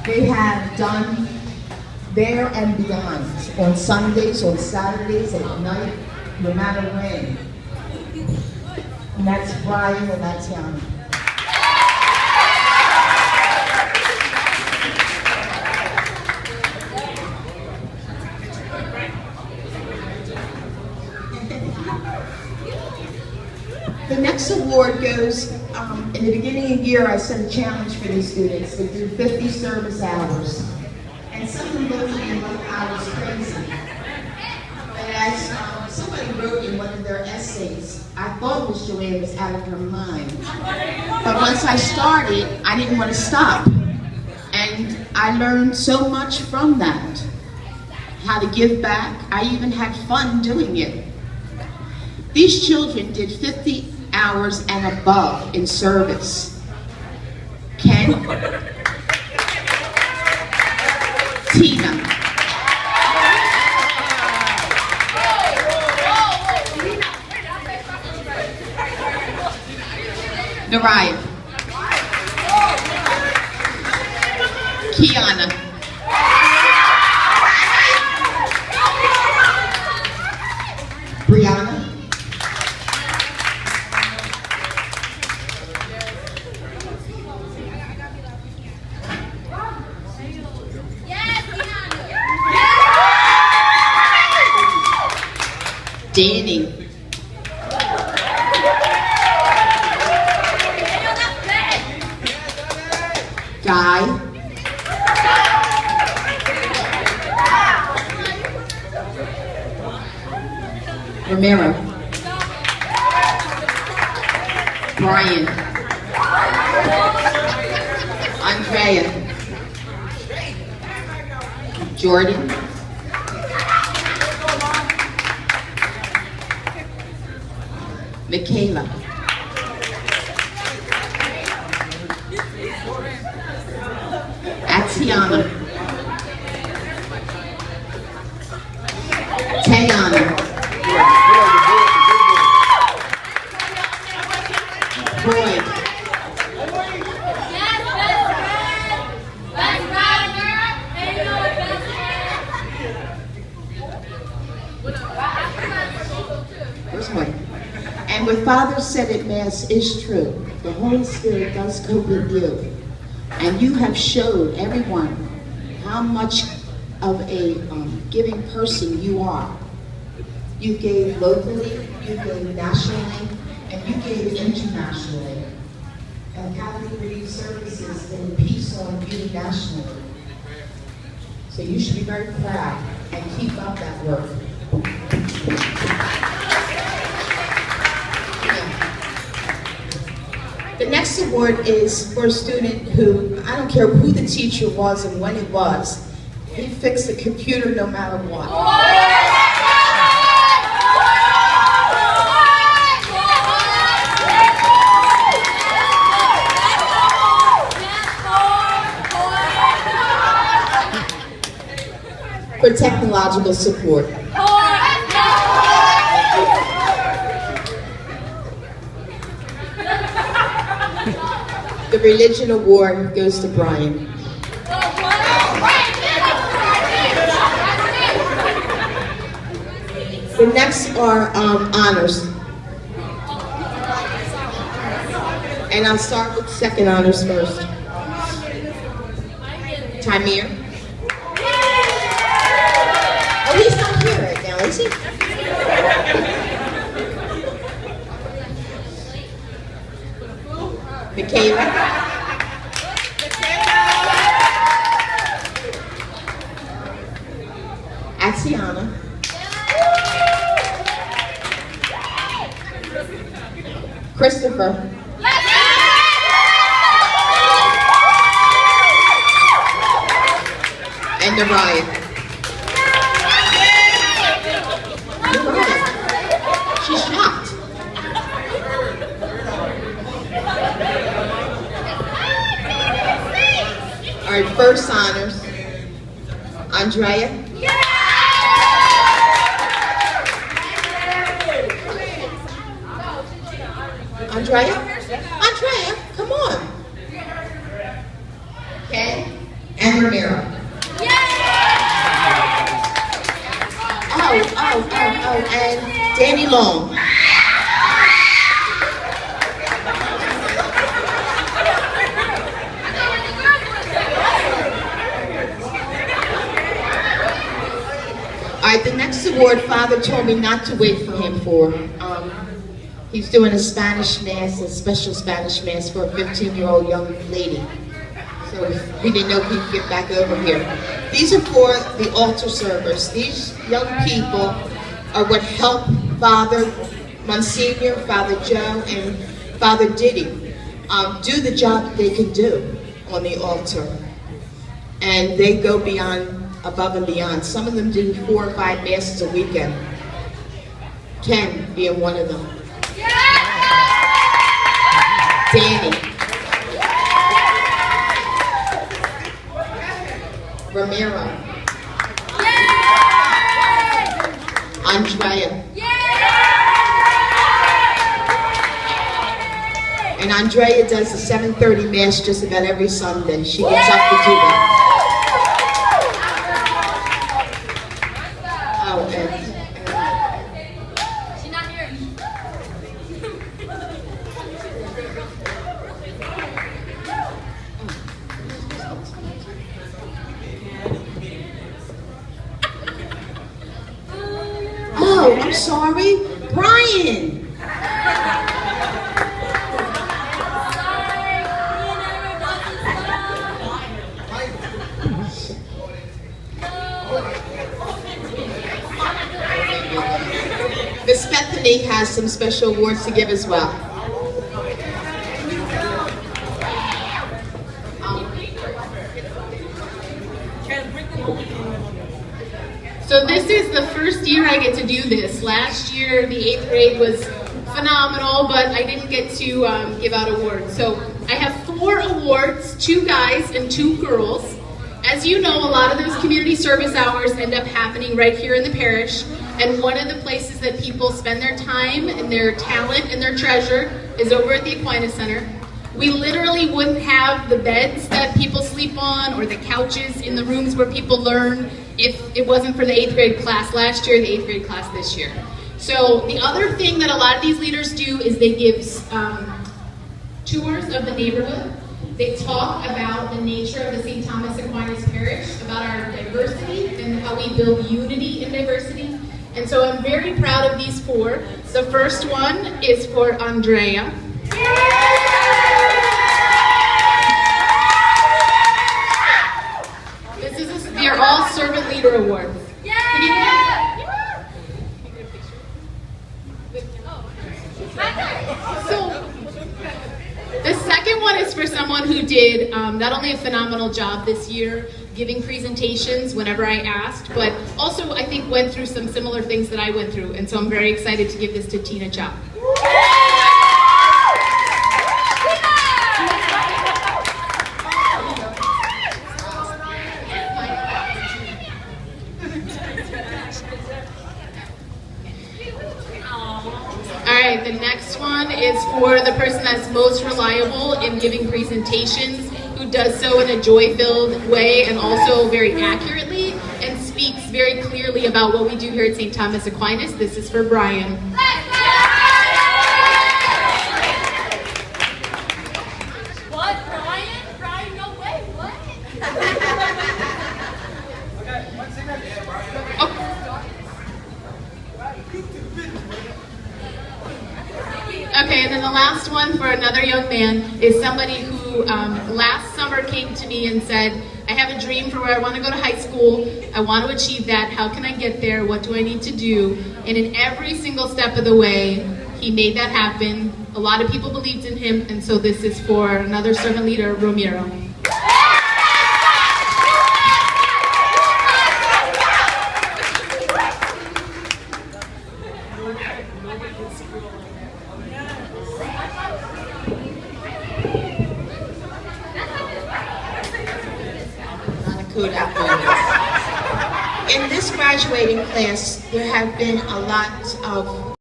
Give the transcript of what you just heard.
They have done there and beyond, on Sundays, on Saturdays, at night, no matter when. And that's Brian and that's Yana. The next award goes, in the beginning of the year, I set a challenge for these students to do 50 service hours. And some of them looked at me like I was crazy. But as somebody wrote in one of their essays, I thought Miss Joanne was out of her mind. But once I started, I didn't want to stop. And I learned so much from that. How to give back. I even had fun doing it. These children did 50 hours and above in service. Ken, Tina, Naraya, Kiana, Brianna, Danny, Guy, Romero, Brian, Andrea, Jordan, Michaela, Atiana, Tayana, Boyd, where's Boyd? And what Father said at Mass is true. The Holy Spirit does go with you. And you have showed everyone how much of a giving person you are. You gave locally, you gave nationally, and you gave internationally. And Catholic Relief Services did peace on you nationally. So you should be very proud and keep up that work. The next award is for a student who, I don't care who the teacher was and when it was, he fixed the computer no matter what. For technological support. The religion award goes to Brian. The next are honors. And I'll start with second honors first. Tamir. Oh, he's not here right now, is he? Michaela. Atiana. Christopher. And Naraya. She's shocked. All right, first honors. Andrea. Andrea? Andrea, come on. Okay. And Ramiro. Oh, and Danny Long. All right, the next award, Father told me not to wait for him for. He's doing a Spanish Mass, a special Spanish Mass for a 15-year-old young lady. So we didn't know he'd get back over here. These are for the altar servers. These young people are what help Father Monsignor, Father Joe, and Father Diddy do the job that they can do on the altar. And they go beyond, above and beyond. Some of them do 4 or 5 masses a weekend. 10 being one of them. Danny. Ramiro. Andrea. And Andrea does the 7:30 Mass just about every Sunday. She gets up to do that. Oh, she's not here. Oh, I'm sorry, Brian. Miss Bethany has some special awards to give as well. So this is the first year I get to do this. Last year, the 8th grade was phenomenal, but I didn't get to give out awards. So I have 4 awards, 2 guys and 2 girls. As you know, a lot of those community service hours end up happening right here in the parish. And one of the places that people spend their time and their talent and their treasure is over at the Aquinas Center. We literally wouldn't have the beds that people sleep on or the couches in the rooms where people learn if it wasn't for the 8th grade class last year, the 8th grade class this year. So the other thing that a lot of these leaders do is they give tours of the neighborhood. They talk about the nature of the St. Thomas Aquinas Parish, about our diversity and how we build unity in diversity. And so I'm very proud of these 4. The first one is for Andrea. They're all servant leader awards. So the second one is for someone who did not only a phenomenal job this year giving presentations whenever I asked, but also I think went through some similar things that I went through. And so I'm very excited to give this to Tina Chow. Alright, the next one is for the person that's most reliable in giving presentations, who does so in a joy-filled way and also very accurately, and speaks very clearly about what we do here at St. Thomas Aquinas. This is for Brian. What? Brian? Brian, no way. What? Okay, and then the last one for another young man is somebody who last summer came to me and said, I have a dream for where I want to go to high school. I want to achieve that. How can I get there? What do I need to do? And in every single step of the way, he made that happen. A lot of people believed in him, and so this is for another servant leader, Ramiro. In this graduating class, there have been a lot of